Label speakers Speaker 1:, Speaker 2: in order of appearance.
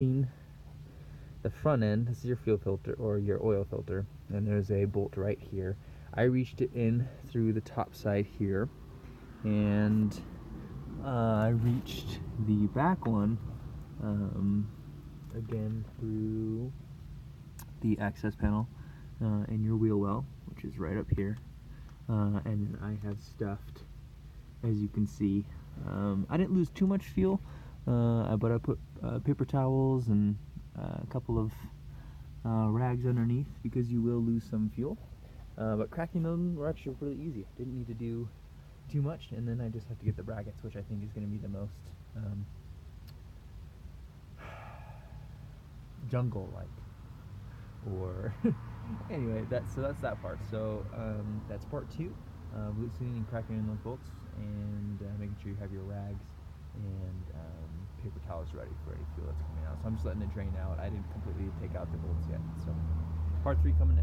Speaker 1: In the front end, this is your fuel filter or your oil filter, and there's a bolt right here. I reached it in through the top side here, and I reached the back one again through the access panel and your wheel well, which is right up here. And then I have stuffed, as you can see. I didn't lose too much fuel, but I put paper towels and a couple of rags underneath because you will lose some fuel. But cracking them were actually really easy. Didn't need to do too much, and then I just have to get the brackets, which I think is going to be the most jungle-like. Or anyway, that's that part. So that's part 2. Loosening and cracking in those bolts, and making sure you have your rags and paper towels ready for any fuel that's coming out. So I'm just letting it drain out. I didn't completely take out the bolts yet. So part 3 coming in.